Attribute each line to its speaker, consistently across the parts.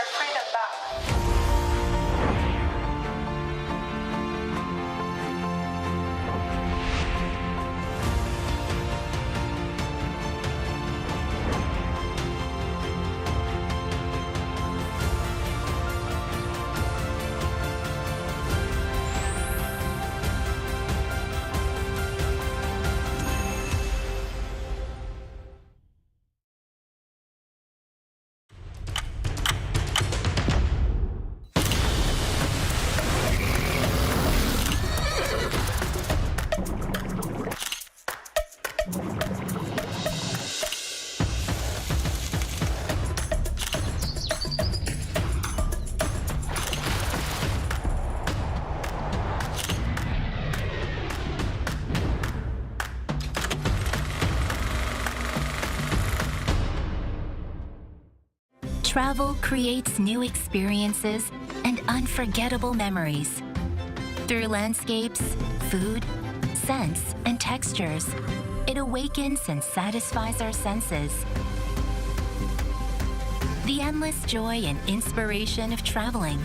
Speaker 1: their freedom back.
Speaker 2: Travel creates new experiences and unforgettable memories. Through landscapes, food, scents, and textures, it awakens and satisfies our senses. The endless joy and inspiration of traveling.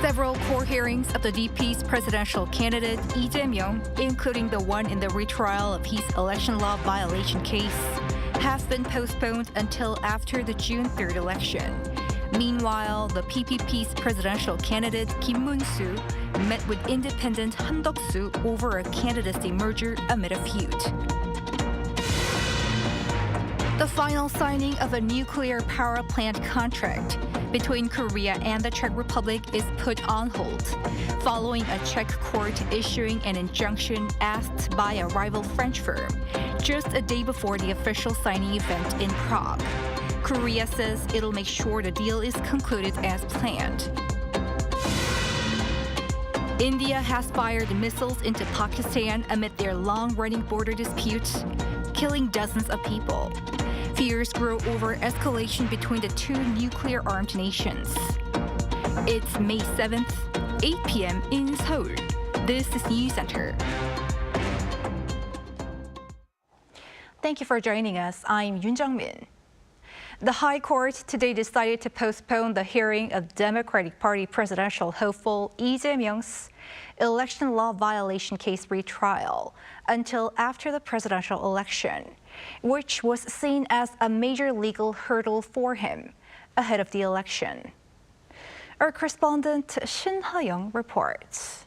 Speaker 3: Several core hearings of the DP's presidential candidate Lee Jae-myung, including the one in the retrial of his election law violation case, have been postponed until after the June 3rd election. Meanwhile, the PPP's presidential candidate Moon-soo met with independent Han Duck-soo over a candidacy merger amid a feud. The final signing of a nuclear power plant contract between Korea and the Czech Republic is put on hold, following a Czech court issuing an injunction asked by a rival French firm just a day before the official signing event in Prague. Korea says it'll make sure the deal is concluded as planned. India has fired missiles into Pakistan amid their long-running border dispute, killing dozens of people. Fears grow over escalation between the two nuclear-armed nations. It's May 7th, 8 p.m. in Seoul. This is Newscenter. Thank you for joining us. I'm Yoon Jung-min. The High Court today decided to postpone the hearing of Democratic Party presidential hopeful Lee Jae-myung's election law violation case retrial until after the presidential election, which was seen as a major legal hurdle for him ahead of the election. Our correspondent Shin Ha-young reports.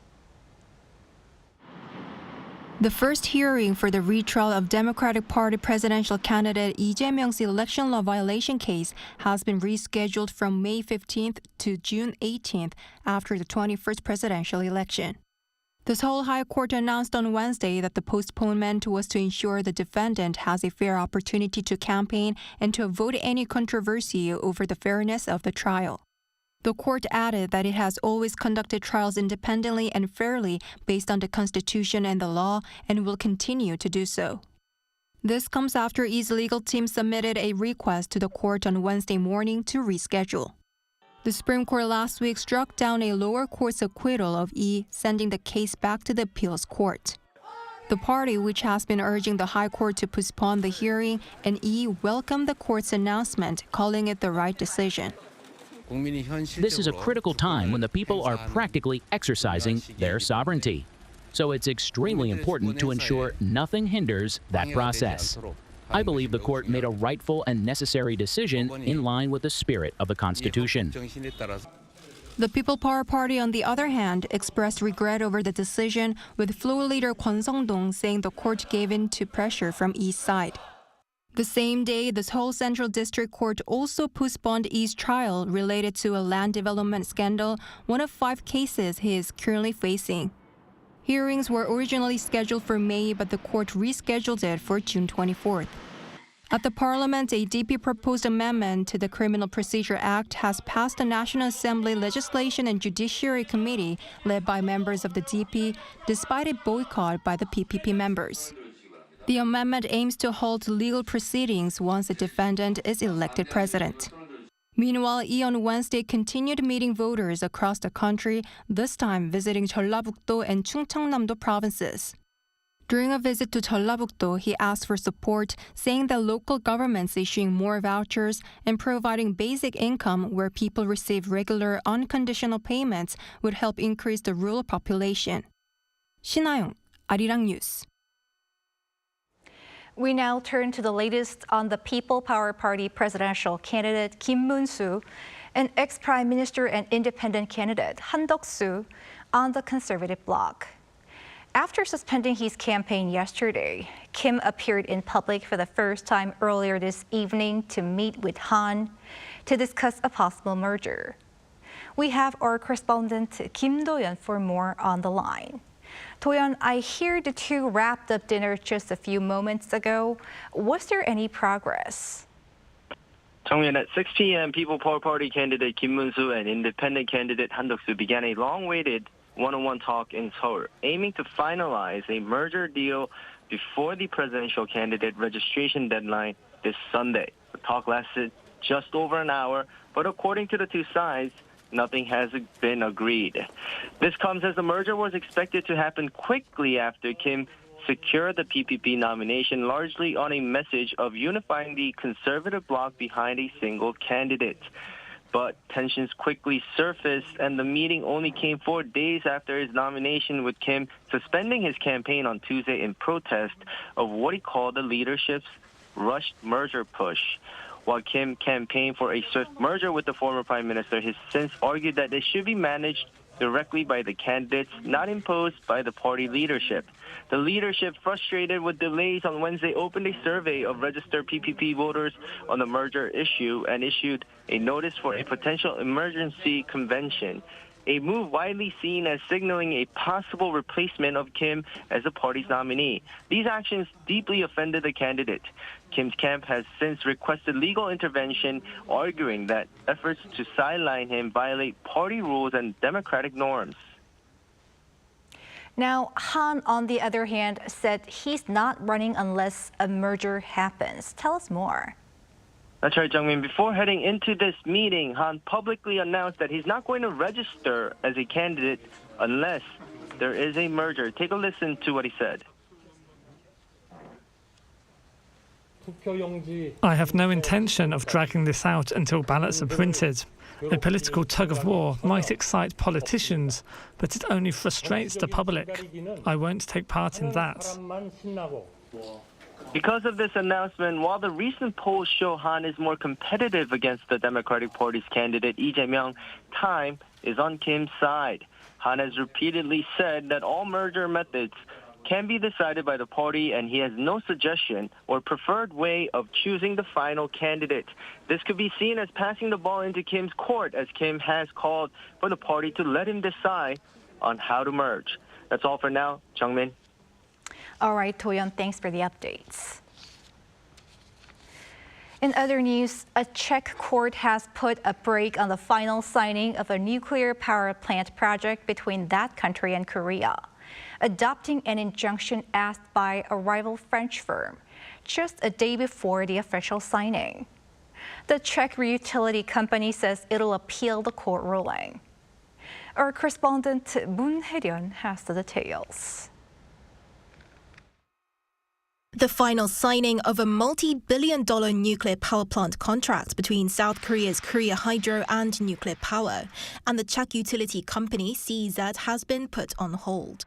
Speaker 3: The first hearing for the retrial of Democratic Party presidential candidate Lee Jae-myung's election law violation case has been rescheduled from May 15th to June 18th after the 21st presidential election. The Seoul High Court announced on Wednesday that the postponement was to ensure the defendant has a fair opportunity to campaign and to avoid any controversy over the fairness of the trial. The court added that it has always conducted trials independently and fairly based on the Constitution and the law and will continue to do so. This comes after Lee's legal team submitted a request to the court on Wednesday morning to reschedule. The Supreme Court last week struck down a lower court's acquittal of Lee, sending the case back to the appeals court. The party, which has been urging the High Court to postpone the hearing, and Lee welcomed the court's announcement, calling it the right decision.
Speaker 4: This is a critical time when the people are practically exercising their sovereignty. So it's extremely important to ensure nothing hinders that process. I believe the court made a rightful and necessary decision in line with the spirit of the Constitution.
Speaker 3: The People Power Party, on the other hand, expressed regret over the decision, with floor leader Kwon Sung-dong saying the court gave in to pressure from Lee's side. The same day, the Seoul Central District Court also postponed Lee's trial related to a land development scandal, one of 5 cases he is currently facing. Hearings were originally scheduled for May, but the court rescheduled it for June 24th. At the Parliament, a DP proposed amendment to the Criminal Procedure Act has passed the National Assembly Legislation and Judiciary Committee, led by members of the DP, despite a boycott by the PPP members. The amendment aims to halt legal proceedings once the defendant is elected president. Meanwhile, Lee on Wednesday continued meeting voters across the country, this time visiting 전라북도 and 충청남도 provinces. During a visit to 전라북도, he asked for support, saying that local governments issuing more vouchers and providing basic income where people receive regular, unconditional payments would help increase the rural population. 신하영, Arirang News.
Speaker 1: We now turn to the latest on the People Power Party presidential candidate Moon-soo and ex-Prime Minister and independent candidate Han Duck-soo on the conservative bloc. After suspending his campaign yesterday, Kim appeared in public for the first time earlier this evening to meet with Han to discuss a possible merger. We have our correspondent Kim Do-yeon for more on the line. Do-yeon, I hear the two wrapped up dinner just a few moments ago. Was there any progress?
Speaker 5: Jongmyo, at 6 p.m., People Power Party candidate Moon-soo and independent candidate Han Duck-soo began a long-awaited one-on-one talk in Seoul, aiming to finalize a merger deal before the presidential candidate registration deadline this Sunday. The talk lasted just over an hour, but according to the two sides, nothing has been agreed. This comes as the merger was expected to happen quickly after Kim secured the PPP nomination, largely on a message of unifying the conservative bloc behind a single candidate. But tensions quickly surfaced, and the meeting only came 4 days after his nomination, with Kim suspending his campaign on Tuesday in protest of what he called the leadership's rushed merger push. While Kim campaigned for a swift merger with the former prime minister, he has since argued that it should be managed directly by the candidates, not imposed by the party leadership. The leadership, frustrated with delays on Wednesday, opened a survey of registered PPP voters on the merger issue and issued a notice for a potential emergency convention, a move widely seen as signaling a possible replacement of Kim as the party's nominee. These actions deeply offended the candidate. Kim's camp has since requested legal intervention, arguing that efforts to sideline him violate party rules and democratic norms.
Speaker 1: Now, Han, on the other hand, said he's not running unless a merger happens. Tell us more.
Speaker 5: That's right, Jungmin. Before heading into this meeting, Han publicly announced that he's not going to register as a candidate unless there is a merger. Take a listen to what he said.
Speaker 6: I have no intention of dragging this out until ballots are printed. A political tug-of-war might excite politicians, but it only frustrates the public. I won't take part in that.
Speaker 5: Because of this announcement, while the recent polls show Han is more competitive against the Democratic Party's candidate Lee Jae-myung, time is on Kim's side. Han has repeatedly said that all merger methods can be decided by the party, and he has no suggestion or preferred way of choosing the final candidate. This could be seen as passing the ball into Kim's court, as Kim has called for the party to let him decide on how to merge. That's all for now. Jungmin.
Speaker 1: All right, Do-yeon, thanks for the updates. In other news, a Czech court has put a brake on the final signing of a nuclear power plant project between that country and Korea, adopting an injunction asked by a rival French firm just a day before the official signing. The Czech utility company says it'll appeal the court ruling. Our correspondent Moon Hae-ryun has the details.
Speaker 7: The final signing of a multi-billion-dollar nuclear power plant contract between South Korea's Korea Hydro and Nuclear Power and the Czech utility company CZ has been put on hold.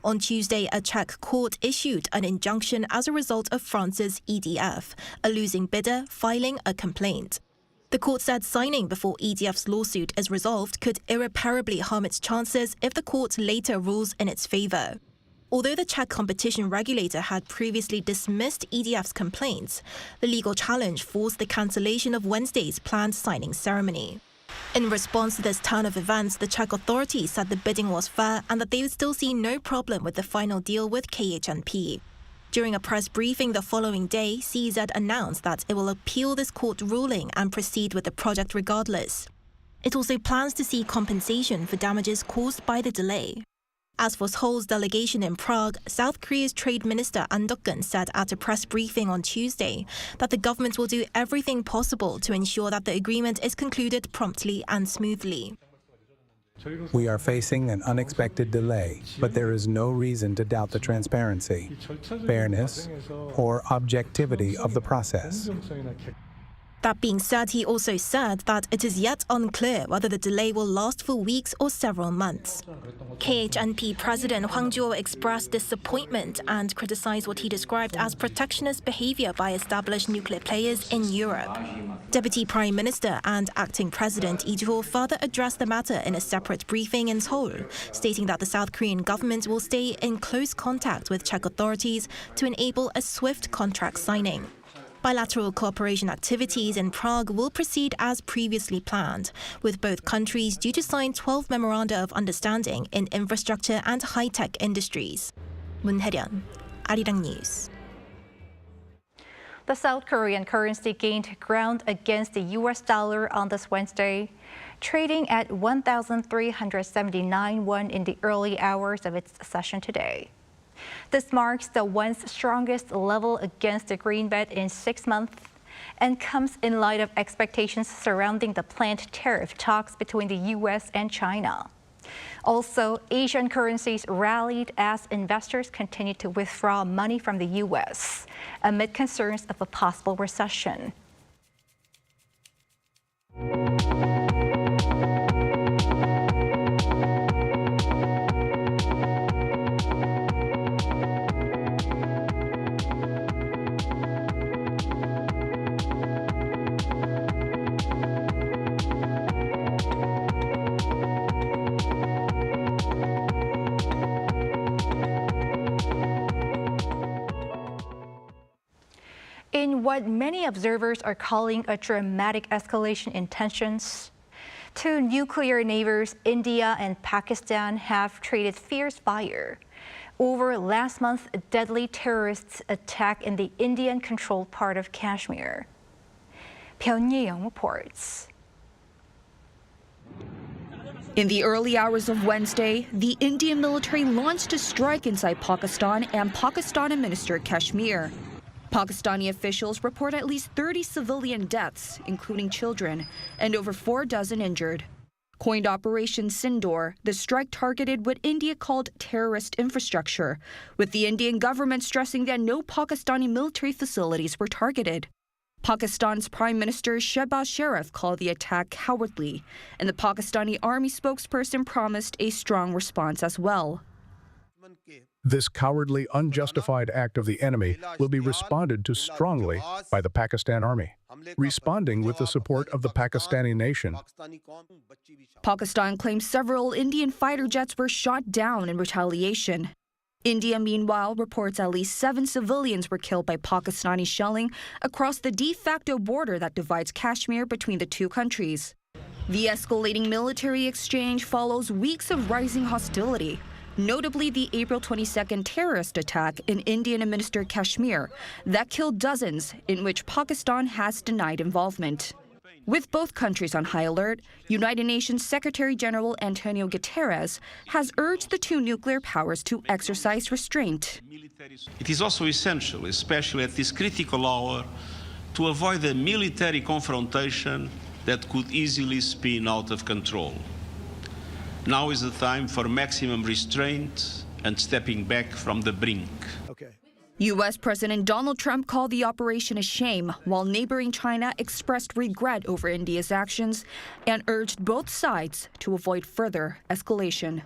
Speaker 7: On Tuesday, a Czech court issued an injunction as a result of France's EDF, a losing bidder, filing a complaint. The court said signing before EDF's lawsuit is resolved could irreparably harm its chances if the court later rules in its favor. Although the Czech competition regulator had previously dismissed EDF's complaints, the legal challenge forced the cancellation of Wednesday's planned signing ceremony. In response to this turn of events, the Czech authorities said the bidding was fair and that they would still see no problem with the final deal with KHNP. During a press briefing the following day, CZ announced that it will appeal this court ruling and proceed with the project regardless. It also plans to seek compensation for damages caused by the delay. As for Seoul's delegation in Prague, South Korea's Trade Minister Han Duck-soo said at a press briefing on Tuesday that the government will do everything possible to ensure that the agreement is concluded promptly and smoothly.
Speaker 8: We are facing an unexpected delay, but there is no reason to doubt the transparency, fairness, or objectivity of the process.
Speaker 7: That being said, he also said that it is yet unclear whether the delay will last for weeks or several months. KHNP President Hwang Jo expressed disappointment and criticized what he described as protectionist behavior by established nuclear players in Europe. Deputy Prime Minister and Acting President Lee Jae-myung further addressed the matter in a separate briefing in Seoul, stating that the South Korean government will stay in close contact with Czech authorities to enable a swift contract signing. Bilateral cooperation activities in Prague will proceed as previously planned, with both countries due to sign 12 memoranda of understanding in infrastructure and high-tech industries. Moon Hae-ryun, Arirang News.
Speaker 1: The South Korean currency gained ground against the US dollar on this Wednesday, trading at 1,379 won in the early hours of its session today. This marks the once strongest level against the greenback in 6 months and comes in light of expectations surrounding the planned tariff talks between the U.S. and China. Also, Asian currencies rallied as investors continued to withdraw money from the U.S. amid concerns of a possible recession. In what many observers are calling a dramatic escalation in tensions, two nuclear neighbors, India and Pakistan, have traded fierce fire over last month's deadly terrorist attack in the Indian-controlled part of Kashmir. Lee Jae-myung reports.
Speaker 9: In the early hours of Wednesday, the Indian military launched a strike inside Pakistan and Pakistan-administered Kashmir. Pakistani officials report at least 30 civilian deaths, including children, and over 4 dozen injured. Coined Operation Sindoor, the strike targeted what India called terrorist infrastructure, with the Indian government stressing that no Pakistani military facilities were targeted. Pakistan's Prime Minister Shehbaz Sharif called the attack cowardly, and the Pakistani army spokesperson promised a strong response as well.
Speaker 10: This cowardly, unjustified act of the enemy will be responded to strongly by the Pakistan Army, responding with the support of the Pakistani nation.
Speaker 9: Pakistan claims several Indian fighter jets were shot down in retaliation. India, meanwhile, reports at least 7 civilians were killed by Pakistani shelling across the de facto border that divides Kashmir between the two countries. The escalating military exchange follows weeks of rising hostility, notably the April 22nd terrorist attack in Indian-administered Kashmir that killed dozens, in which Pakistan has denied involvement. With both countries on high alert, United Nations Secretary-General Antonio Guterres has urged the two nuclear powers to exercise restraint.
Speaker 11: It is also essential, especially at this critical hour, to avoid a military confrontation that could easily spin out of control. Now is the time for maximum restraint and stepping back from the brink.
Speaker 9: U.S. President Donald Trump called the operation a shame, while neighboring China expressed regret over India's actions and urged both sides to avoid further escalation.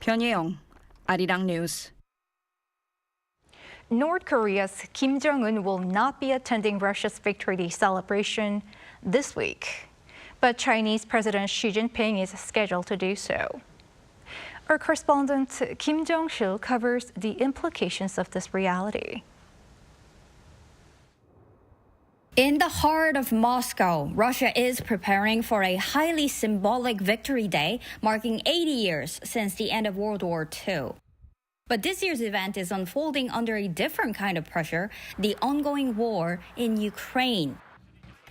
Speaker 9: Lee Jae-myung, Arirang News.
Speaker 1: North Korea's Kim Jong-un will not be attending Russia's Victory Day celebration this week, but Chinese President Xi Jinping is scheduled to do so. Our correspondent Kim Jong-sil covers the implications of this reality.
Speaker 12: In the heart of Moscow, Russia is preparing for a highly symbolic Victory Day, marking 80 years since the end of World War II. But this year's event is unfolding under a different kind of pressure, the ongoing war in Ukraine.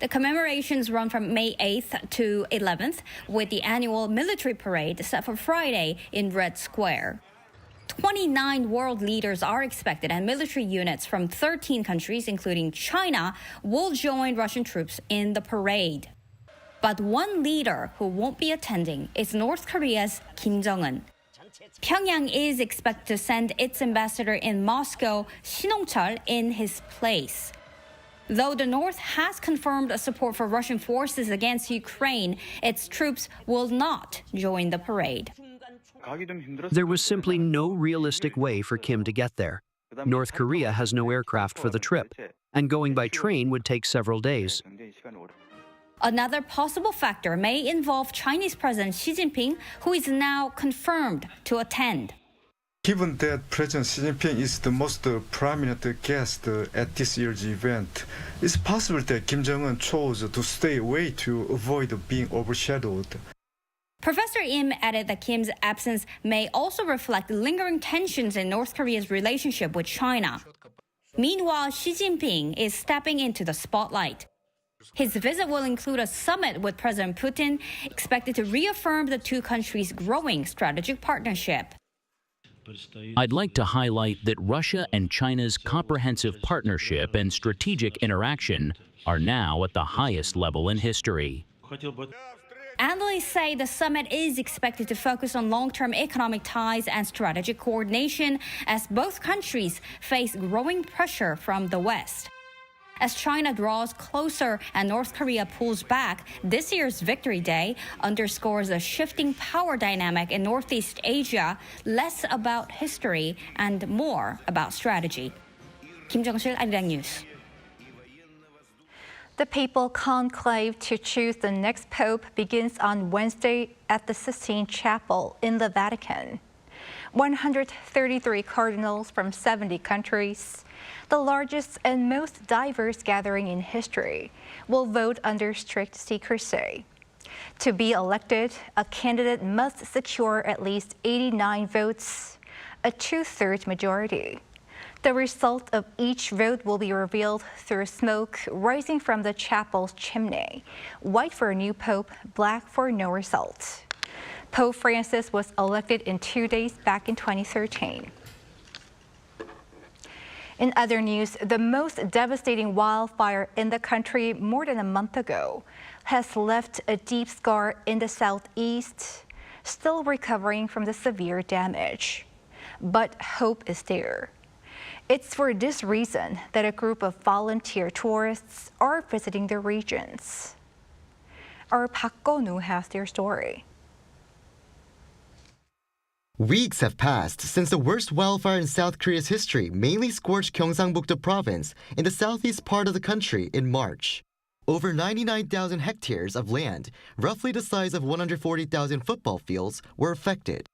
Speaker 12: The commemorations run from May 8th to 11th, with the annual military parade set for Friday in Red Square. 29 world leaders are expected, and military units from 13 countries, including China, will join Russian troops in the parade. But one leader who won't be attending is North Korea's Kim Jong-un. Pyongyang is expected to send its ambassador in Moscow, Shin Hong-chul, in his place. Though the North has confirmed support for Russian forces against Ukraine, its troops will not join the parade.
Speaker 13: There was simply no realistic way for Kim to get there. North Korea has no aircraft for the trip, and going by train would take several days.
Speaker 12: Another possible factor may involve Chinese President Xi Jinping, who is now confirmed to attend.
Speaker 14: Given that President Xi Jinping is the most prominent guest at this year's event, it's possible that Kim Jong-un chose to stay away to avoid being overshadowed.
Speaker 12: Professor Im added that Kim's absence may also reflect lingering tensions in North Korea's relationship with China. Meanwhile, Xi Jinping is stepping into the spotlight. His visit will include a summit with President Putin, expected to reaffirm the two countries' growing strategic partnership.
Speaker 4: I'd like to highlight that Russia and China's comprehensive partnership and strategic interaction are now at the highest level in history.
Speaker 12: Analysts say the summit is expected to focus on long-term economic ties and strategic coordination as both countries face growing pressure from the West. As China draws closer and North Korea pulls back, this year's Victory Day underscores a shifting power dynamic in Northeast Asia, less about history and more about strategy. Kim Jong-sil, Arirang News.
Speaker 1: The Papal Conclave to choose the next pope begins on Wednesday at the Sistine Chapel in the Vatican. 133 cardinals from 70 countries, the largest and most diverse gathering in history, will vote under strict secrecy. To be elected, a candidate must secure at least 89 votes, a two-thirds majority. The result of each vote will be revealed through smoke rising from the chapel's chimney. White for a new pope, black for no result. Pope Francis was elected in 2 days back in 2013. In other news, the most devastating wildfire in the country more than a month ago has left a deep scar in the southeast, still recovering from the severe damage. But hope is there. It's for this reason that a group of volunteer tourists are visiting the regions. Our Park Go-nu has their story.
Speaker 15: Weeks have passed since the worst wildfire in South Korea's history mainly scorched Gyeongsangbuk-do province in the southeast part of the country in March. Over 99,000 hectares of land, roughly the size of 140,000 football fields, were affected.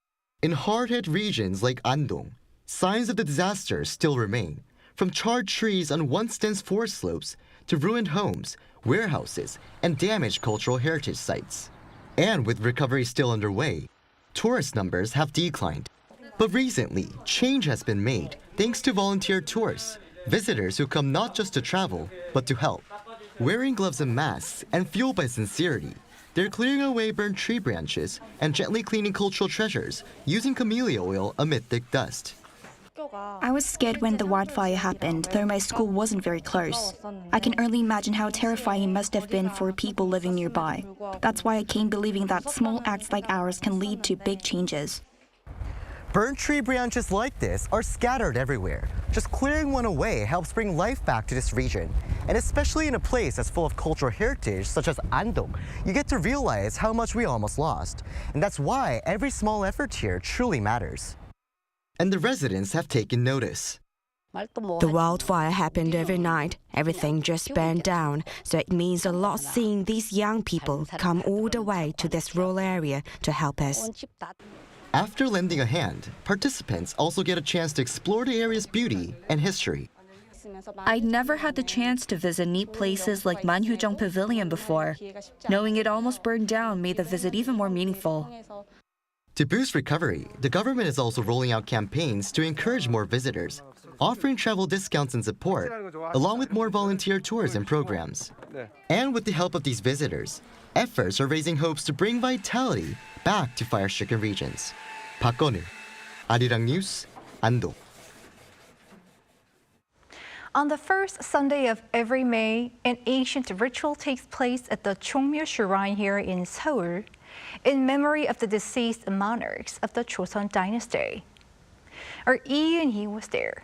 Speaker 15: In hard-hit regions like Andong, signs of the disaster still remain, from charred trees on once-dense forest slopes to ruined homes, warehouses, and damaged cultural heritage sites. And with recovery still underway, tourist numbers have declined. But recently, change has been made thanks to volunteer tourists, visitors who come not just to travel, but to help. Wearing gloves and masks and fueled by sincerity, they're clearing away burnt tree branches and gently cleaning cultural treasures using camellia oil amid thick dust.
Speaker 16: I was scared when the wildfire happened, though my school wasn't very close. I can only imagine how terrifying it must have been for people living nearby. That's why I came believing that small acts like ours can lead to big changes.
Speaker 15: Burnt tree branches like this are scattered everywhere. Just clearing one away helps bring life back to this region. And especially in a place that's full of cultural heritage, such as Andong, you get to realize how much we almost lost. And that's why every small effort here truly matters. And the residents have taken notice.
Speaker 17: The wildfire happened overnight. Everything just burned down, so it means a lot seeing these young people come all the way to this rural area to help us.
Speaker 15: After lending a hand, participants also get a chance to explore the area's beauty and history.
Speaker 9: I'd never had the chance to visit neat places like Manhyujong Pavilion before. Knowing it almost burned down made the visit even more meaningful.
Speaker 15: To boost recovery, the government is also rolling out campaigns to encourage more visitors, offering travel discounts and support, along with more volunteer tours and programs. And with the help of these visitors, efforts are raising hopes to bring vitality back to fire-stricken regions. 박건우, Arirang News, Ando.
Speaker 1: On the first Sunday of every May, an ancient ritual takes place at the Jongmyo Shrine here in Seoul in memory of the deceased monarchs of the Joseon dynasty. Our Lee Jae-myung was there.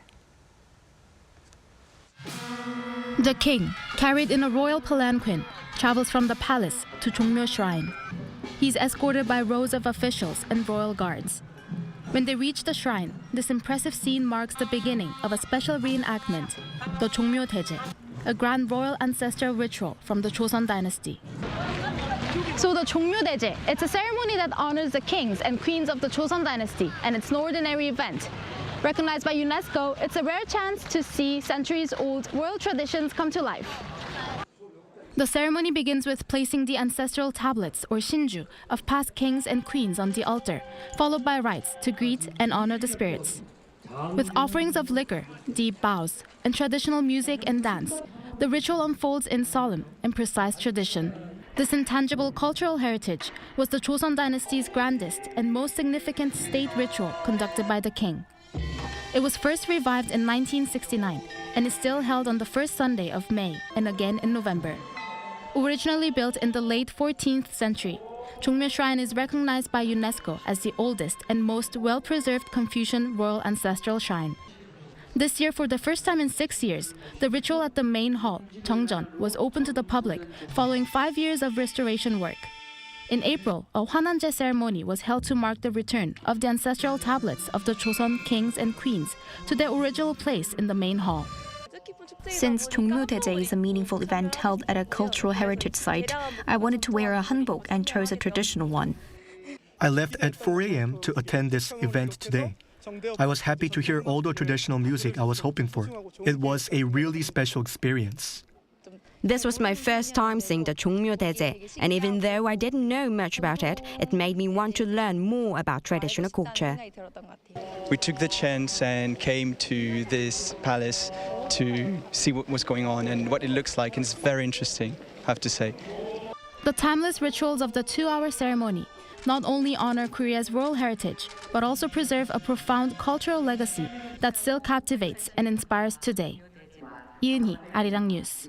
Speaker 18: The king, carried in a royal palanquin, travels from the palace to Jongmyo Shrine. He's escorted by rows of officials and royal guards. When they reach the shrine, this impressive scene marks the beginning of a special reenactment, the Jongmyo Daeje, a grand royal ancestral ritual from the Joseon dynasty. So the Jongmyo Daeje, it's a ceremony that honors the kings and queens of the Joseon dynasty, and it's no ordinary event. Recognized by UNESCO, it's a rare chance to see centuries-old royal traditions come to life. The ceremony begins with placing the ancestral tablets, or shinju, of past kings and queens on the altar, followed by rites to greet and honor the spirits. With offerings of liquor, deep bows, and traditional music and dance, the ritual unfolds in solemn and precise tradition. This intangible cultural heritage was the Joseon dynasty's grandest and most significant state ritual conducted by the king. It was first revived in 1969 and is still held on the first Sunday of May and again in November. Originally built in the late 14th century, Jongmyo Shrine is recognized by UNESCO as the oldest and most well-preserved Confucian royal ancestral shrine. This year, for the first time in 6 years, the ritual at the main hall, Jeongjeon, was open to the public following 5 years of restoration work. In April, a Hwananje ceremony was held to mark the return of the ancestral tablets of the Joseon kings and queens to their original place in the main hall.
Speaker 16: Since Jongmyo Daeje is a meaningful event held at a cultural heritage site, I wanted to wear a hanbok and chose a traditional one.
Speaker 19: I left at 4 a.m. to attend this event today. I was happy to hear all the traditional music I was hoping for. It was a really special experience.
Speaker 17: This was my first time seeing the Jongmyo Daeje, and even though I didn't know much about it, it made me want to learn more about traditional culture.
Speaker 20: We took the chance and came to this palace to see what was going on and what it looks like, and it's very interesting, I have to say.
Speaker 18: The timeless rituals of the 2-hour ceremony not only honor Korea's royal heritage, but also preserve a profound cultural legacy that still captivates and inspires today. Lee Jae-myung, Arirang News.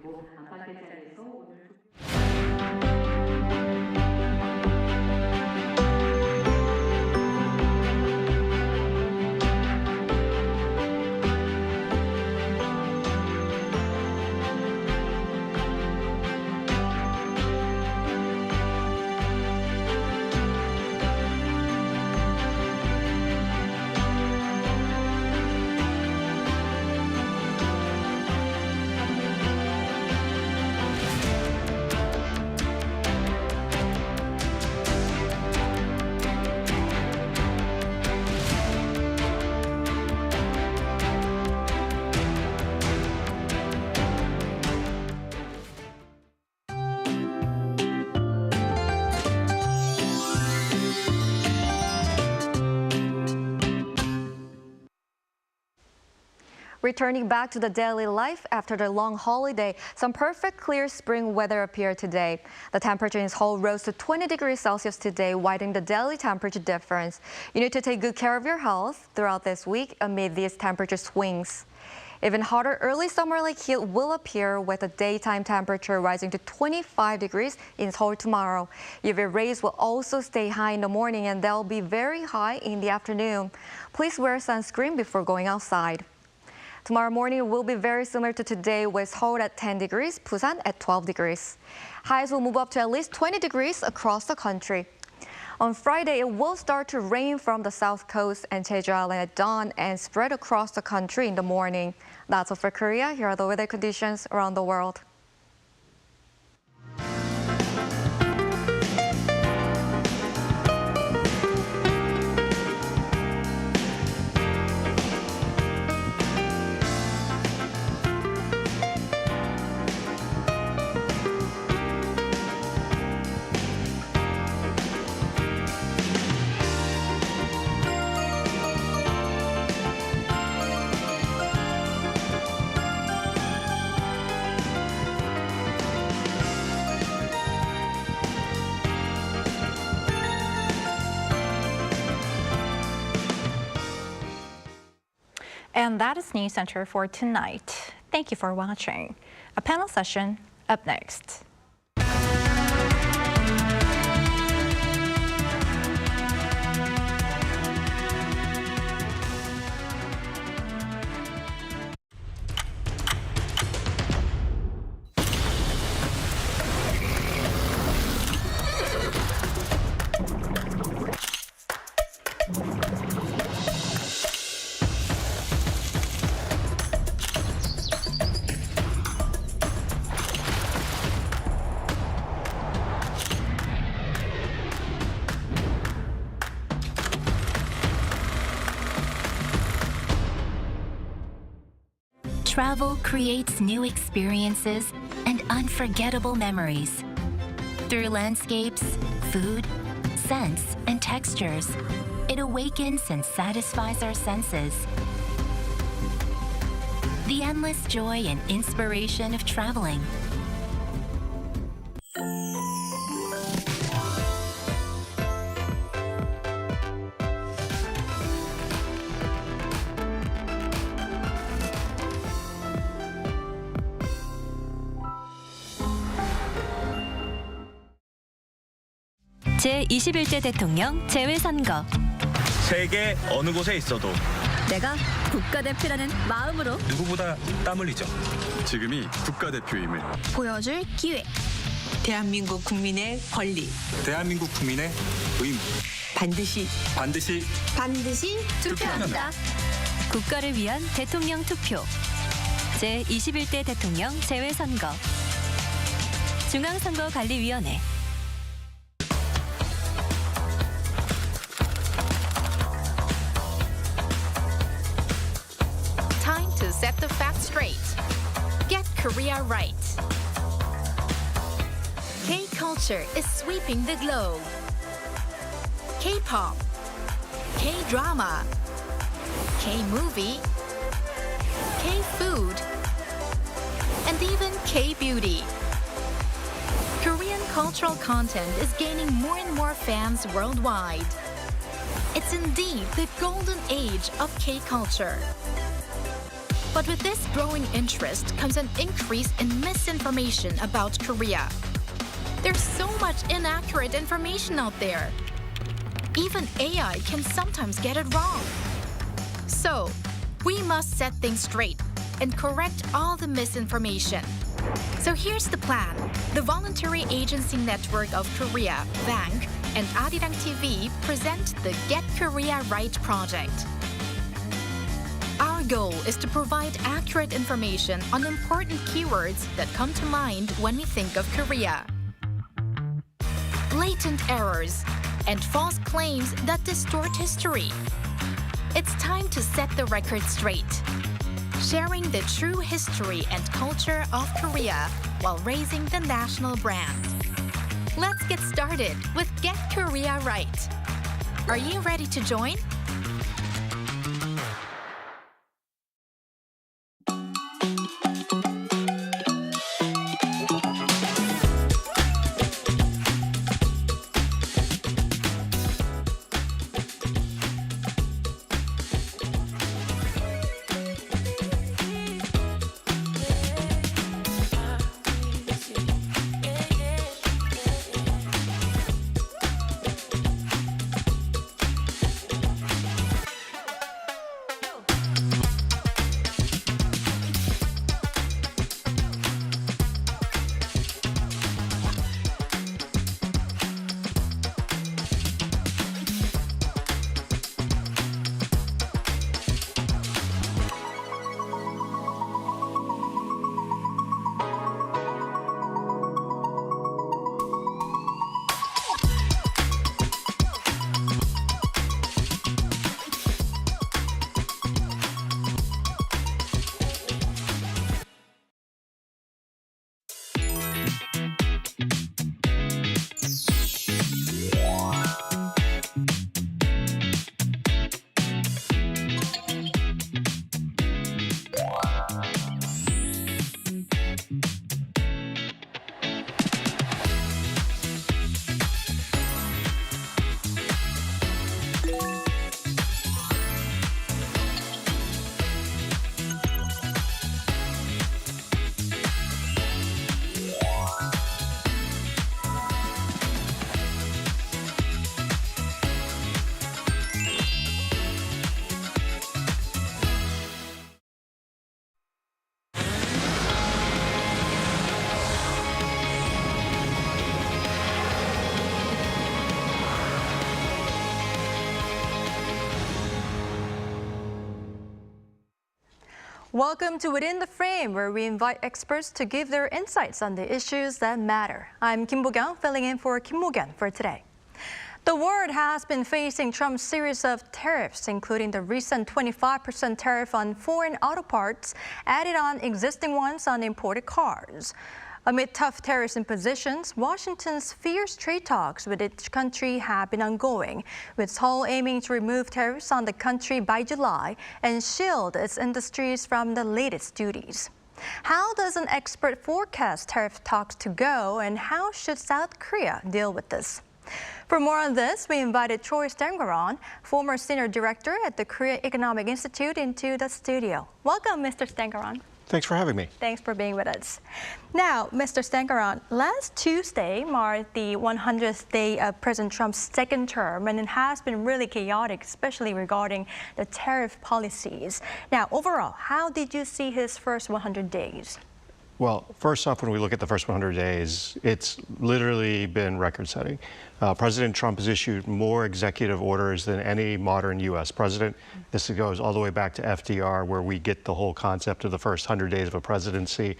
Speaker 21: Returning back to the daily life after the long holiday, some perfect clear spring weather appeared today. The temperature in Seoul rose to 20 degrees Celsius today, widening the daily temperature difference. You need to take good care of your health throughout this week amid these temperature swings. Even hotter early summer-like heat will appear with the daytime temperature rising to 25 degrees in Seoul tomorrow. UV rays will also stay high in the morning and they'll be very high in the afternoon. Please wear sunscreen before going outside. Tomorrow morning will be very similar to today with Seoul at 10 degrees, Busan at 12 degrees. Highs will move up to at least 20 degrees across the country. On Friday, it will start to rain from the south coast and Jeju Island at dawn and spread across the country in the morning. That's all for Korea. Here are the weather conditions around the world.
Speaker 1: And that is Newscenter for tonight. Thank you for watching. A panel session up next.
Speaker 2: Travel creates new experiences and unforgettable memories. Through landscapes, food, scents, and textures, it awakens and satisfies our senses. The endless joy and inspiration of traveling.
Speaker 22: 제21대 대통령 재외선거.
Speaker 23: 세계 어느 곳에 있어도
Speaker 22: 내가 국가대표라는 마음으로
Speaker 23: 누구보다 땀 흘리죠. 지금이 국가대표임을
Speaker 22: 보여줄 기회.
Speaker 24: 대한민국 국민의 권리.
Speaker 23: 대한민국 국민의 의무.
Speaker 24: 반드시
Speaker 22: 투표합니다. 국가를 위한 대통령 투표. 제21대 대통령 재외선거. 중앙선거관리위원회.
Speaker 25: To set the facts straight. Get Korea right. K-culture is sweeping the globe. K-pop, K-drama, K-movie, K-food, and even K-beauty. Korean cultural content is gaining more and more fans worldwide. It's indeed the golden age of K-culture. But with this growing interest comes an increase in misinformation about Korea. There's so much inaccurate information out there. Even AI can sometimes get it wrong. So, we must set things straight and correct all the misinformation. So here's the plan. The Voluntary Agency Network of Korea, VANK, and Arirang TV present the Get Korea Right project. Our goal is to provide accurate information on important keywords that come to mind when we think of Korea. Blatant errors and false claims that distort history. It's time to set the record straight, sharing the true history and culture of Korea while raising the national brand. Let's get started with Get Korea Right. Are you ready to join?
Speaker 21: Welcome to Within the Frame, where we invite experts to give their insights on the issues that matter. I'm Kim Bo-kyung, filling in for Kim Mo-kyun for today. The world has been facing Trump's series of tariffs, including the recent 25% tariff on foreign auto parts added on existing ones on imported cars. Amid tough tariff impositions, Washington's fierce trade talks with each country have been ongoing, with Seoul aiming to remove tariffs on the country by July and shield its industries from the latest duties. How does an expert forecast tariff talks to go, and how should South Korea deal with this? For more on this, we invited Choi Stangaron, former senior director at the Korea Economic Institute, into the studio. Welcome, Mr. Stangaron.
Speaker 3: Thanks for having me.
Speaker 21: Thanks for being with us. Now, Mr. Stangaron, last Tuesday marked the 100th day of President Trump's second term, and it has been really chaotic, especially regarding the tariff policies. Now, overall, how did you see his first 100 days?
Speaker 3: Well, first off, when we look at the first 100 days, it's literally been record-setting. President Trump has issued more executive orders than any modern U.S. president. This goes all the way back to FDR, where we get the whole concept of the first 100 days of a presidency.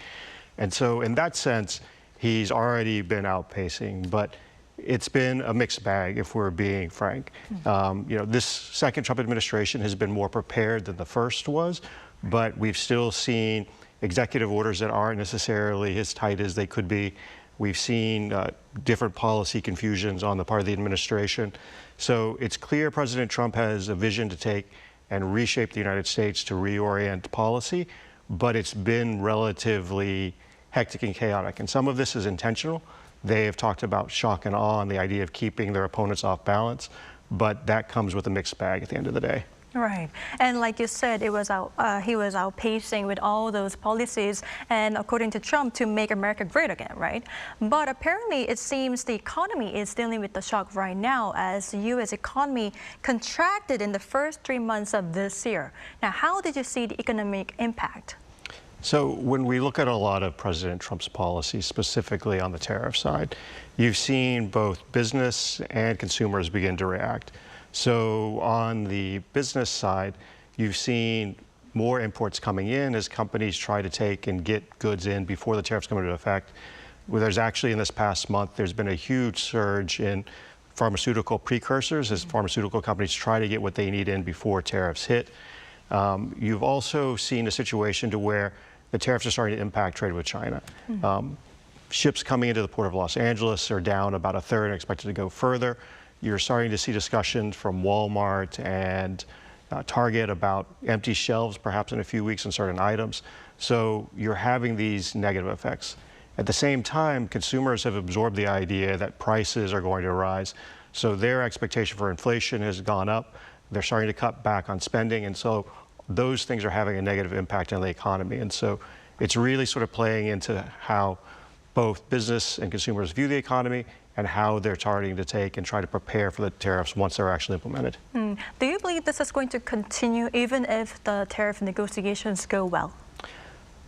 Speaker 3: And so in that sense, he's already been outpacing. But it's been a mixed bag, if we're being frank. This second Trump administration has been more prepared than the first was, but we've still seen executive orders that aren't necessarily as tight as they could be. We've seen different policy confusions on the part of the administration. So it's clear President Trump has a vision to take and reshape the United States to reorient policy, but it's been relatively hectic and chaotic. And some of this is intentional. They have talked about shock and awe and the idea of keeping their opponents off balance, but that comes with a mixed bag at the end of the day.
Speaker 21: Right. And like you said, he was outpacing with all those policies, and according to Trump, to make America great again, right? But apparently it seems the economy is dealing with the shock right now, as the U.S. economy contracted in the first 3 months of this year. Now, how did you see the economic impact?
Speaker 3: So when we look at a lot of President Trump's policies, specifically on the tariff side, you've seen both business and consumers begin to react. So on the business side, you've seen more imports coming in as companies try to take and get goods in before the tariffs come into effect. Well, there's actually, in this past month, there's been a huge surge in pharmaceutical precursors as pharmaceutical companies try to get what they need in before tariffs hit. You've also seen a situation to where the tariffs are starting to impact trade with China. Ships coming into the port of Los Angeles are down about 1/3 and expected to go further. You're starting to see discussions from Walmart and Target about empty shelves, perhaps in a few weeks, on certain items. So you're having these negative effects. At the same time, consumers have absorbed the idea that prices are going to rise. So their expectation for inflation has gone up. They're starting to cut back on spending. And so those things are having a negative impact on the economy. And so it's really sort of playing into how both business and consumers view the economy and how they're targeting to take and try to prepare for the tariffs once they're actually implemented.
Speaker 21: Do you believe this is going to continue even if the tariff negotiations go well?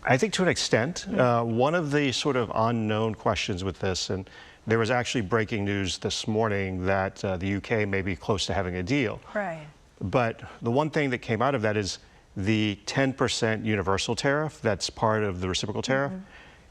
Speaker 3: I think to an extent. One of the sort of unknown questions with this, and there was actually breaking news this morning that the UK may be close to having a deal.
Speaker 21: Right.
Speaker 3: But the one thing that came out of that is the 10% universal tariff that's part of the reciprocal tariff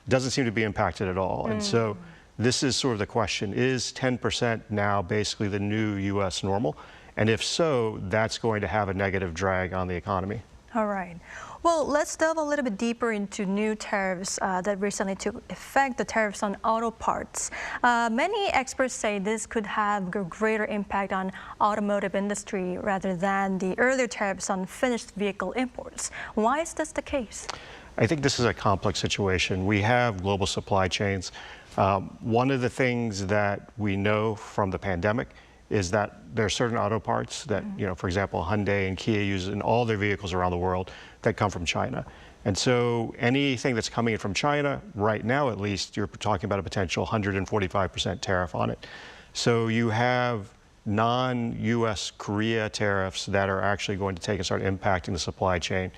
Speaker 3: doesn't seem to be impacted at all. And so this is sort of the question, is 10% now basically the new U.S. normal? And if so, that's going to have a negative drag on the economy.
Speaker 21: All right. Well, let's delve a little bit deeper into new tariffs that recently took effect, the tariffs on auto parts. Many experts say this could have a greater impact on automotive industry rather than the earlier tariffs on finished vehicle imports. Why is this the case?
Speaker 3: I think this is a complex situation. We have global supply chains. One of the things that we know from the pandemic is that there are certain auto parts that, for example, Hyundai and Kia use in all their vehicles around the world that come from China. And so anything that's coming in from China, right now at least, you're talking about a potential 145% tariff on it. So you have non-US Korea tariffs that are actually going to take and start impacting the supply chain.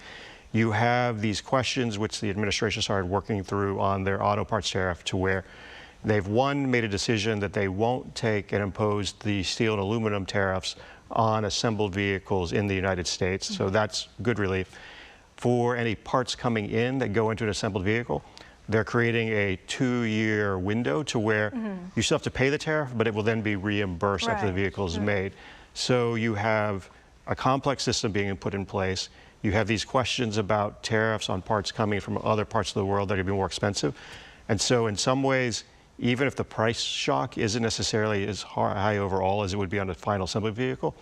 Speaker 3: You have these questions which the administration started working through on their auto parts tariff, to where they've, one, made a decision that they won't take and impose the steel and aluminum tariffs on assembled vehicles in the United States. So that's good relief. for any parts coming in that go into an assembled vehicle, they're creating a 2-year window to where you still have to pay the tariff, but it will then be reimbursed after the vehicle is made. So you have a complex system being put in place. You have these questions about tariffs on parts coming from other parts of the world that are going to be more expensive. And so in some ways, even if the price shock isn't necessarily as high overall as it would be on a final assembly vehicle,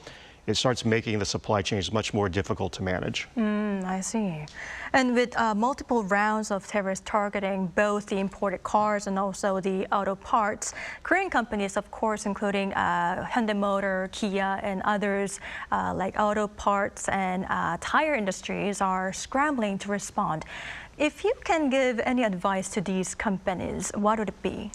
Speaker 3: it starts making the supply chains much more difficult to manage.
Speaker 5: I see. And with multiple rounds of tariffs targeting both the imported cars and also the auto parts, Korean companies, of course, including Hyundai Motor, Kia, and others like auto parts and tire industries are scrambling to respond. If you can give any advice to these companies, what would it be?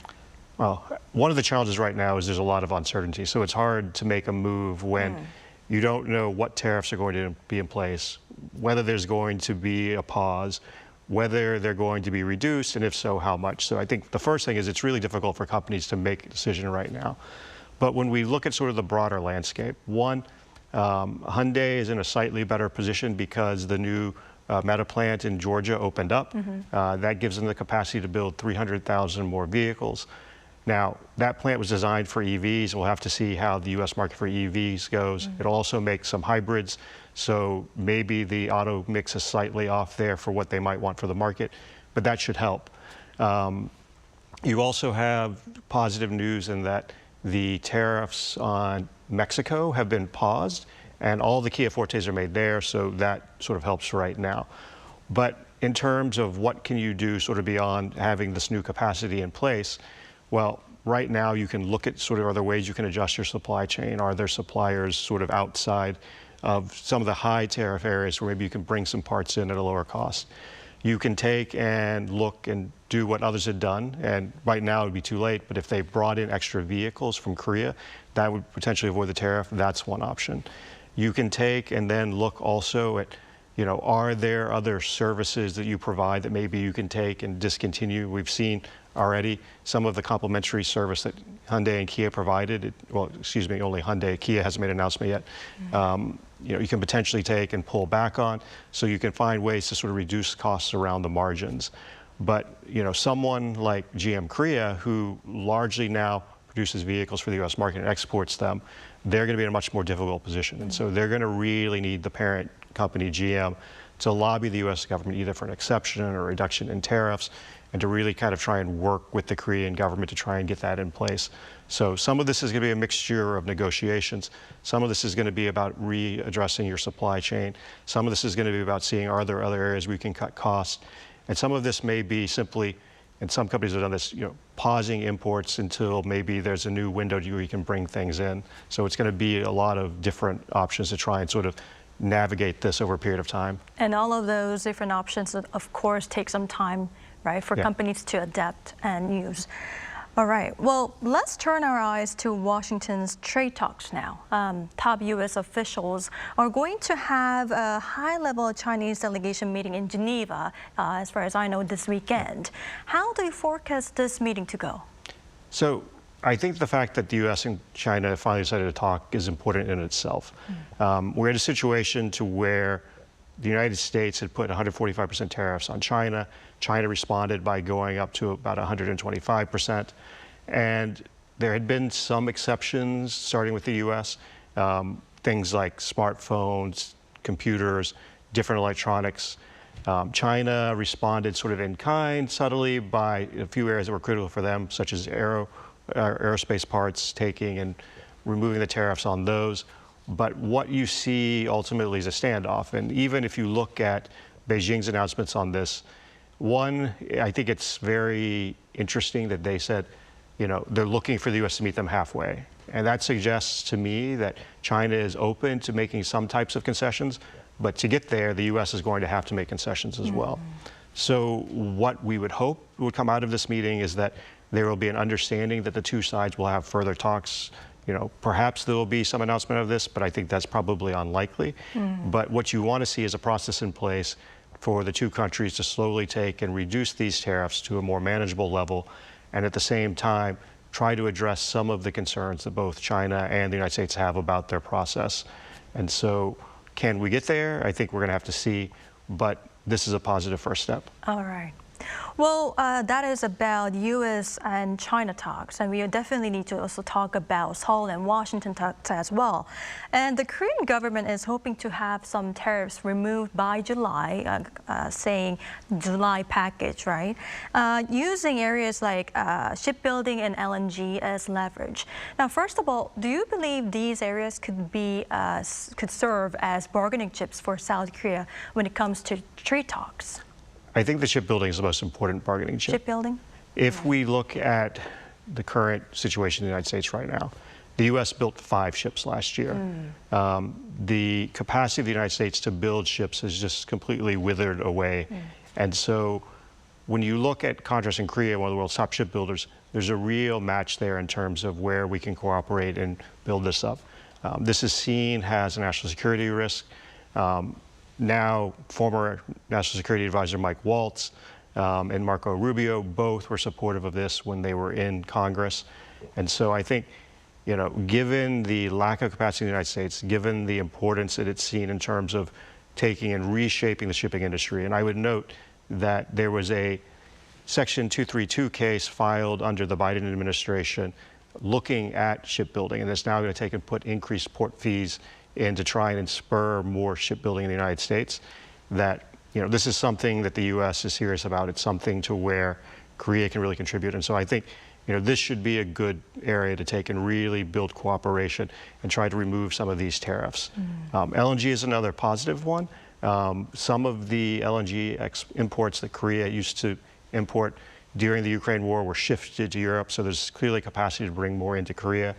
Speaker 3: Well, one of the challenges right now is there's a lot of uncertainty. So it's hard to make a move when you don't know what tariffs are going to be in place, whether there's going to be a pause, whether they're going to be reduced, and if so, how much. So I think the first thing is it's really difficult for companies to make a decision right now. But when we look at sort of the broader landscape, one, Hyundai is in a slightly better position because the new Meta plant in Georgia opened up. That gives them the capacity to build 300,000 more vehicles. Now, that plant was designed for EVs. We'll have to see how the U.S. market for EVs goes. It'll also make some hybrids, so maybe the auto mix is slightly off there for what they might want for the market, but that should help. You also have positive news in that the tariffs on Mexico have been paused, and all the Kia Fortes are made there, so that sort of helps right now. But in terms of what can you do sort of beyond having this new capacity in place, well, right now you can look at sort of other ways you can adjust your supply chain. Are there suppliers sort of outside of some of the high tariff areas where maybe you can bring some parts in at a lower cost? You can take and look and do what others had done, and right now it would be too late, but if they brought in extra vehicles from Korea, that would potentially avoid the tariff. That's one option. You can take and then look also at, you know, are there other services that you provide that maybe you can take and discontinue? We've seen already some of the complementary service that Hyundai and Kia provided. Well, excuse me, only Hyundai. Kia hasn't made an announcement yet. You know, you can potentially take and pull back on, so you can find ways to sort of reduce costs around the margins. But, you know, someone like GM Korea, who largely now produces vehicles for the U.S. market and exports them, they're going to be in a much more difficult position. And so they're going to really need the parent company, GM, to lobby the U.S. government either for an exception or a reduction in tariffs, and to really kind of try and work with the Korean government to try and get that in place. So some of this is going to be a mixture of negotiations. Some of this is going to be about readdressing your supply chain. Some of this is going to be about seeing, are there other areas we can cut costs? And some of this may be simply, and some companies have done this, you know, pausing imports until maybe there's a new window where you can bring things in. So it's going to be a lot of different options to try and sort of navigate this over a period of time.
Speaker 5: And all of those different options, of course, take some time, right, for companies to adapt and use. All right, well, let's turn our eyes to Washington's trade talks now. Top U.S. officials are going to have a high-level Chinese delegation meeting in Geneva, as far as I know, this weekend. How do you forecast this meeting to go?
Speaker 3: So I think the fact that the U.S. and China finally decided to talk is important in itself. We're in a situation to where the United States had put 145% tariffs on China. China responded by going up to about 125%. And there had been some exceptions, starting with the U.S., things like smartphones, computers, different electronics. China responded sort of in kind, subtly, by a few areas that were critical for them, such as aerospace parts, taking and removing the tariffs on those. But what you see ultimately is a standoff. And even if you look at Beijing's announcements on this, one, I think it's very interesting that they said, you know, they're looking for the U.S. to meet them halfway. And that suggests to me that China is open to making some types of concessions, but to get there, the U.S. is going to have to make concessions as well. So what we would hope would come out of this meeting is that there will be an understanding that the two sides will have further talks. You know, perhaps there will be some announcement of this, but I think that's probably unlikely. But what you want to see is a process in place for the two countries to slowly take and reduce these tariffs to a more manageable level, and at the same time, try to address some of the concerns that both China and the United States have about their process. And so, can we get there? I think we're going to have to see. But this is a positive first step.
Speaker 5: All right. Well, that is about U.S. and China talks, and we definitely need to also talk about Seoul and Washington talks as well. And the Korean government is hoping to have some tariffs removed by July, saying July package, right? Using areas like shipbuilding and LNG as leverage. Now, first of all, do you believe these areas could serve as bargaining chips for South Korea when it comes to trade talks?
Speaker 3: I think the shipbuilding is the most important bargaining chip.
Speaker 5: Shipbuilding?
Speaker 3: If we look at the current situation in the United States right now, the U.S. built 5 ships last year. The capacity of the United States to build ships has just completely withered away. And so when you look at contrast in Korea, one of the world's top shipbuilders, there's a real match there in terms of where we can cooperate and build this up. This is seen as a national security risk. Now, former National Security Advisor Mike Waltz and Marco Rubio both were supportive of this when they were in Congress. And so I think, you know, given the lack of capacity in the United States, given the importance that it's seen in terms of taking and reshaping the shipping industry, and I would note that there was a Section 232 case filed under the Biden administration looking at shipbuilding, and it's now going to take and put increased port fees in to try and spur more shipbuilding in the United States. That, you know, this is something that the U.S. is serious about. It's something to where Korea can really contribute. And so I think, you know, this should be a good area to take and really build cooperation and try to remove some of these tariffs. LNG is another positive one. Some of the LNG imports that Korea used to import during the Ukraine war were shifted to Europe, so there's clearly capacity to bring more into Korea.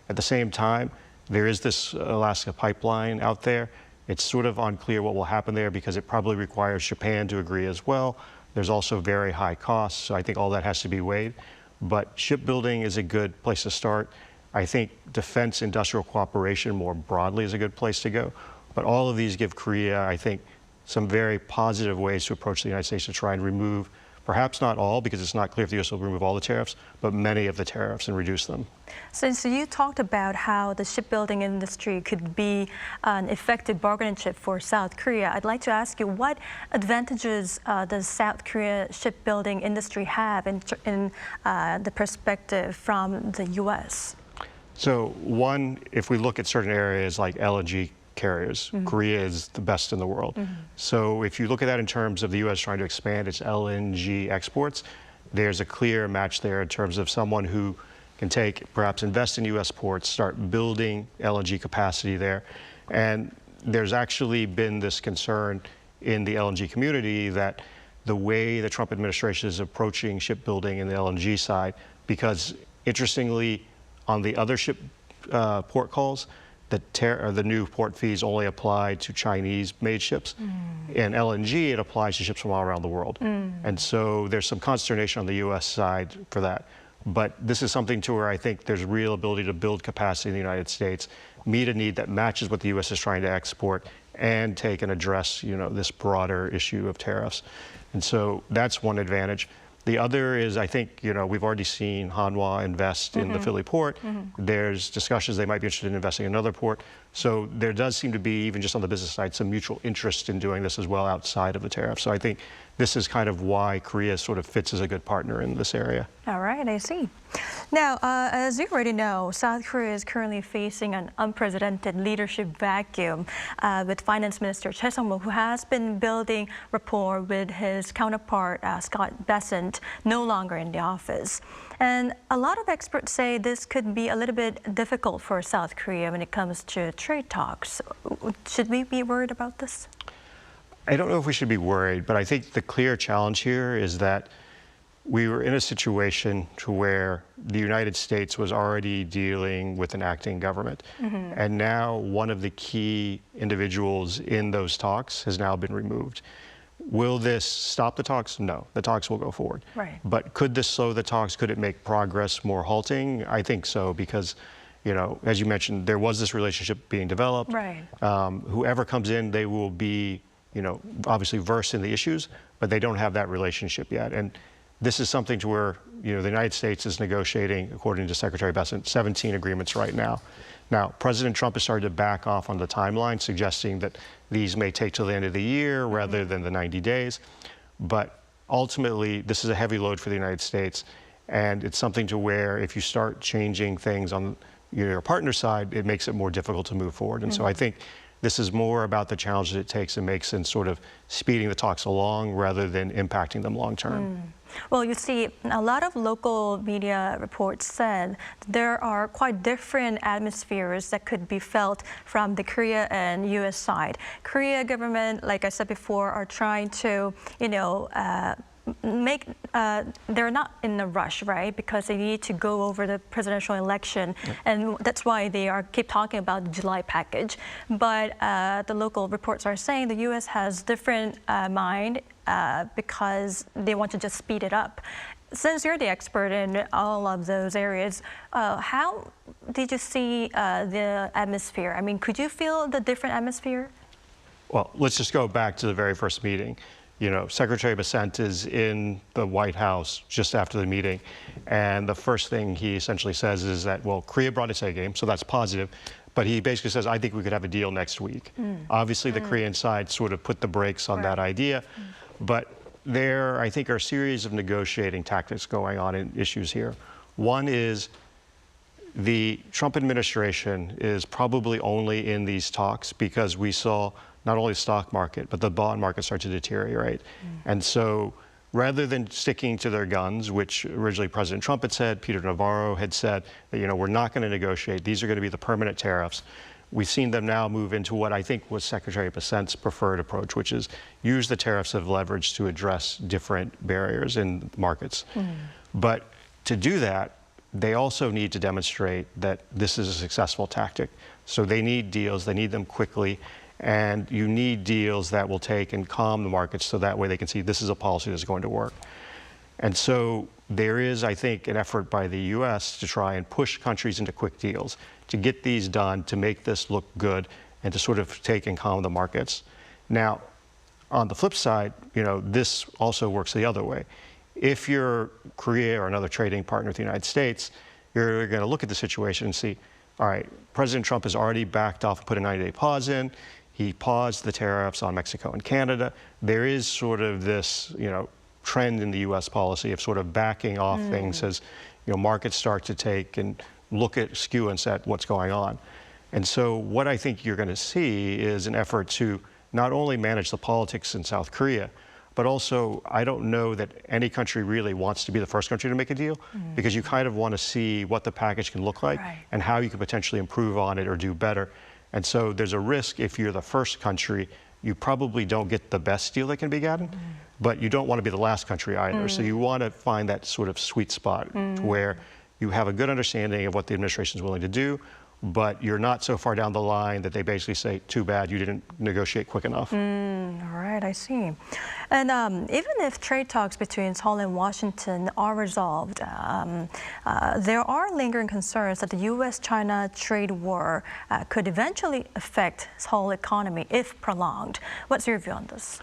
Speaker 3: At the same time, there is this Alaska pipeline out there. It's sort of unclear what will happen there because it probably requires Japan to agree as well. There's also very high costs, so I think all that has to be weighed. But shipbuilding is a good place to start. I think defense industrial cooperation more broadly is a good place to go. But all of these give Korea, I think, some very positive ways to approach the United States to try and remove, perhaps not all, because it's not clear if the U.S. will remove all the tariffs, but many of the tariffs and reduce them.
Speaker 5: Since you talked about how the shipbuilding industry could be an effective bargaining chip for South Korea, I'd like to ask you, what advantages does South Korea shipbuilding industry have in the perspective from the U.S.?
Speaker 3: So one, if we look at certain areas like LNG carriers, Korea is the best in the world. So if you look at that in terms of the U.S. trying to expand its LNG exports, there's a clear match there in terms of someone who can take, perhaps invest in U.S. ports, start building LNG capacity there. And there's actually been this concern in the LNG community that the way the Trump administration is approaching shipbuilding in the LNG side, because interestingly, on the other ship port calls, the new port fees only apply to Chinese-made ships. In LNG, it applies to ships from all around the world. And so there's some consternation on the U.S. side for that. But this is something to where I think there's real ability to build capacity in the United States, meet a need that matches what the U.S. is trying to export, and take and address, you know, this broader issue of tariffs. And so that's one advantage. The other is, I think, you know, we've already seen Hanwha invest in the Philly port. There's discussions they might be interested in investing in another port. So there does seem to be, even just on the business side, some mutual interest in doing this as well outside of the tariff. So I think this is kind of why Korea sort of fits as a good partner in this area.
Speaker 5: All right, I see. Now, as you already know, South Korea is currently facing an unprecedented leadership vacuum with Finance Minister Choi Sung-mo, who has been building rapport with his counterpart, Scott Bessent, no longer in the office. And a lot of experts say this could be a little bit difficult for South Korea when it comes to trade talks. Should we be worried about this?
Speaker 3: I don't know if we should be worried, but I think the clear challenge here is that we were in a situation to where the United States was already dealing with an acting government. And now one of the key individuals in those talks has now been removed. Will this stop the talks? No, the talks will go forward.
Speaker 5: Right.
Speaker 3: But could this slow the talks? Could it make progress more halting? I think so, because, you know, as you mentioned, there was this relationship being developed.
Speaker 5: Right.
Speaker 3: Whoever comes in, they will be, you know, obviously versed in the issues, but they don't have that relationship yet. And this is something to where, you know, the United States is negotiating, according to Secretary Bessent, 17 agreements right now. Now, President Trump has started to back off on the timeline, suggesting that these may take till the end of the year rather than the 90 days. But ultimately, this is a heavy load for the United States. And it's something to where if you start changing things on your partner side, it makes it more difficult to move forward. And so I think this is more about the challenge that it takes and makes in sort of speeding the talks along rather than impacting them long term.
Speaker 5: Well, you see, a lot of local media reports said there are quite different atmospheres that could be felt from the Korea and U.S. side. Korea government, like I said before, are trying to, you know, they're not in a rush, right? Because they need to go over the presidential election, and that's why they keep talking about the July package. But the local reports are saying the U.S. has different mind because they want to just speed it up. Since you're the expert in all of those areas, how did you see the atmosphere? I mean, could you feel the different atmosphere?
Speaker 3: Well, let's just go back to the very first meeting. You know, Secretary Bessent is in the White House just after the meeting, and the first thing he essentially says is that, well, Korea brought its A game, so that's positive, but he basically says, I think we could have a deal next week. Obviously, the Korean side sort of put the brakes on that idea, but there, I think, are a series of negotiating tactics going on in issues here. One is the Trump administration is probably only in these talks because we saw not only the stock market, but the bond market start to deteriorate. And so rather than sticking to their guns, which originally President Trump had said, Peter Navarro had said, that, you know, we're not going to negotiate. These are going to be the permanent tariffs. We've seen them now move into what I think was Secretary Bessent's preferred approach, which is use the tariffs as leverage to address different barriers in markets. But to do that, they also need to demonstrate that this is a successful tactic. So they need deals, they need them quickly, and you need deals that will take and calm the markets so that way they can see this is a policy that's going to work. And so there is, I think, an effort by the U.S. to try and push countries into quick deals, to get these done, to make this look good, and to sort of take and calm the markets. Now, on the flip side, you know, this also works the other way. If you're Korea or another trading partner with the United States, you're going to look at the situation and see, all right, President Trump has already backed off and put a 90-day pause in. He paused the tariffs on Mexico and Canada. There is sort of this, you know, trend in the U.S. policy of sort of backing off things as, you know, markets start to take and look at skew and set what's going on. And so what I think you're going to see is an effort to not only manage the politics in South Korea, but also I don't know that any country really wants to be the first country to make a deal because you kind of want to see what the package can look like and how you could potentially improve on it or do better. And so there's a risk if you're the first country, you probably don't get the best deal that can be gotten, but you don't want to be the last country either. So you want to find that sort of sweet spot where you have a good understanding of what the administration is willing to do, but you're not so far down the line that they basically say, too bad, you didn't negotiate quick enough.
Speaker 5: All right, I see. And even if trade talks between Seoul and Washington are resolved, there are lingering concerns that the U.S.-China trade war could eventually affect Seoul economy if prolonged. What's your view on this?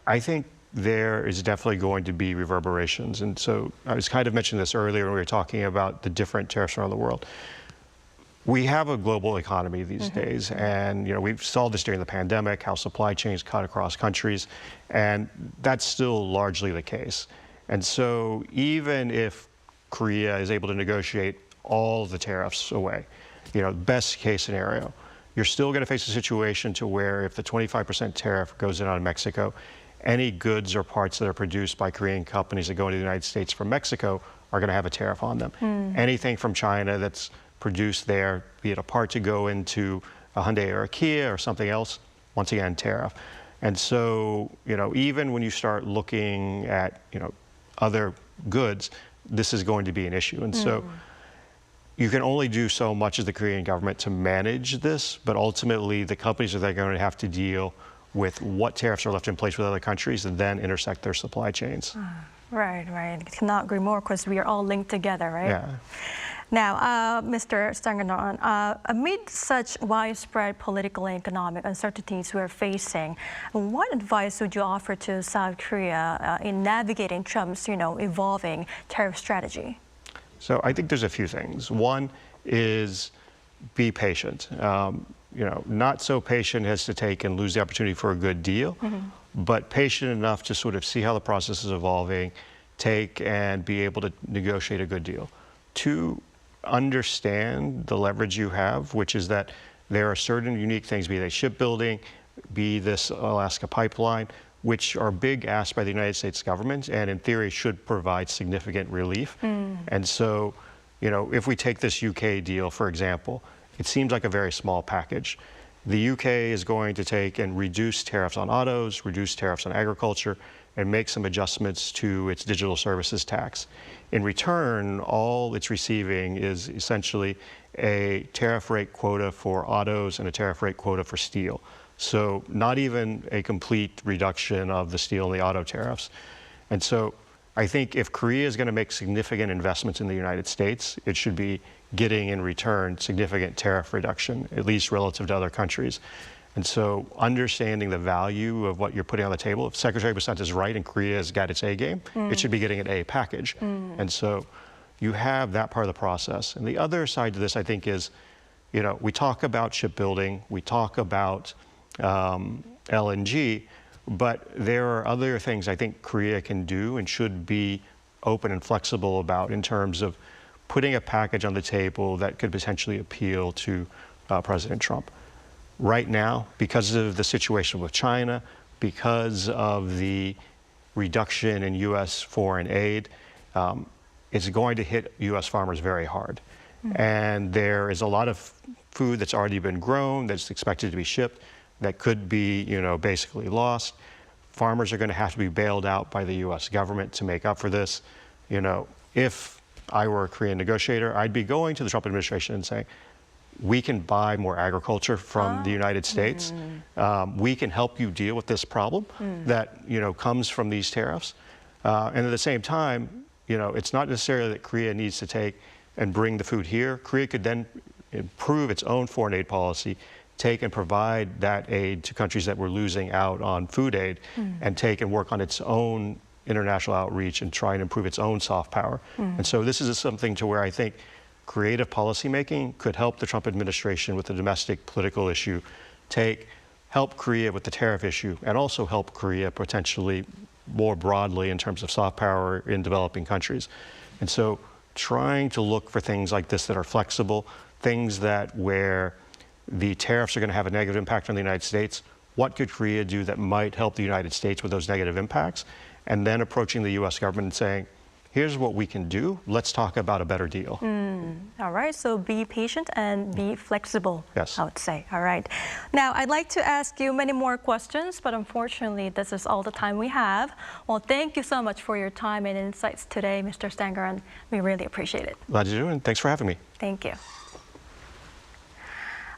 Speaker 3: I think there is definitely going to be reverberations. And so I was kind of mentioning this earlier when we were talking about the different tariffs around the world. We have a global economy these days, and you know we saw this during the pandemic, how supply chains cut across countries, and that's still largely the case. And so even if Korea is able to negotiate all the tariffs away, you know, best case scenario, you're still going to face a situation to where if the 25% tariff goes in on Mexico, any goods or parts that are produced by Korean companies that go into the United States from Mexico are going to have a tariff on them. Anything from China that's produced there, be it a part to go into a Hyundai or a Kia or something else, once again, tariff. And so, you know, even when you start looking at, you know, other goods, this is going to be an issue. And so you can only do so much as the Korean government to manage this, but ultimately the companies are going to have to deal with what tariffs are left in place with other countries and then intersect their supply chains.
Speaker 5: Right. I cannot agree more because we are all linked together, right?
Speaker 3: Yeah.
Speaker 5: Now, Mr. Stanganon, amid such widespread political and economic uncertainties we're facing, what advice would you offer to South Korea in navigating Trump's, evolving tariff strategy?
Speaker 3: So I think there's a few things. One is be patient. Not so patient as to take and lose the opportunity for a good deal, but patient enough to sort of see how the process is evolving, take and be able to negotiate a good deal. Two, understand the leverage you have, which is that there are certain unique things, be they shipbuilding, be this Alaska pipeline, which are big asks by the United States government and in theory should provide significant relief. And so, if we take this UK deal, for example, it seems like a very small package. The UK is going to take and reduce tariffs on autos, reduce tariffs on agriculture, and make some adjustments to its digital services tax. In return, all it's receiving is essentially a tariff rate quota for autos and a tariff rate quota for steel. So not even a complete reduction of the steel and the auto tariffs. And so I think if Korea is going to make significant investments in the United States, it should be getting in return significant tariff reduction, at least relative to other countries. And so understanding the value of what you're putting on the table, if Secretary Besant is right and Korea has got its A game, it should be getting an A package. And so you have that part of the process. And the other side to this, I think, is, we talk about shipbuilding, we talk about LNG, but there are other things I think Korea can do and should be open and flexible about in terms of putting a package on the table that could potentially appeal to President Trump. Right now, because of the situation with China, because of the reduction in U.S. foreign aid, it's going to hit U.S. farmers very hard. And there is a lot of food that's already been grown, that's expected to be shipped, that could be, basically lost. Farmers are going to have to be bailed out by the U.S. government to make up for this. If I were a Korean negotiator, I'd be going to the Trump administration and saying, we can buy more agriculture from the United States. We can help you deal with this problem that comes from these tariffs. And at the same time, it's not necessarily that Korea needs to take and bring the food here. Korea could then improve its own foreign aid policy, take and provide that aid to countries that were losing out on food aid, and take and work on its own international outreach and try and improve its own soft power. And so this is something to where I think creative policymaking could help the Trump administration with the domestic political issue, help Korea with the tariff issue, and also help Korea potentially more broadly in terms of soft power in developing countries. And so trying to look for things like this that are flexible, things that where the tariffs are going to have a negative impact on the United States, what could Korea do that might help the United States with those negative impacts? And then approaching the U.S. government and saying, here's what we can do. Let's talk about a better deal.
Speaker 5: All right, so be patient and be flexible,
Speaker 3: yes,
Speaker 5: I would say. All right. Now, I'd like to ask you many more questions, but unfortunately, this is all the time we have. Well, thank you so much for your time and insights today, Mr. Stangaron. We really appreciate it.
Speaker 3: Glad to do it, and thanks for having me.
Speaker 5: Thank you.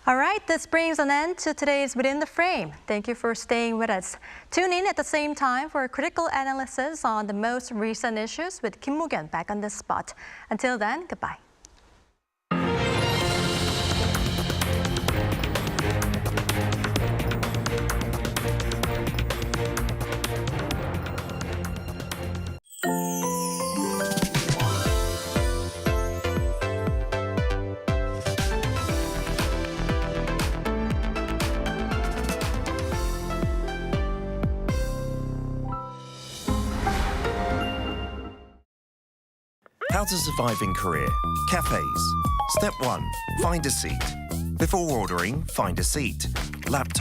Speaker 5: All right, this brings an end to today's Within the Frame. Thank you for staying with us. Tune in at the same time for a critical analysis on the most recent issues with Kim Moo-gyun back on the spot. Until then, goodbye.
Speaker 6: How to survive in Korea. Cafes. Step 1. Find a seat. Before ordering, find a seat. Laptop.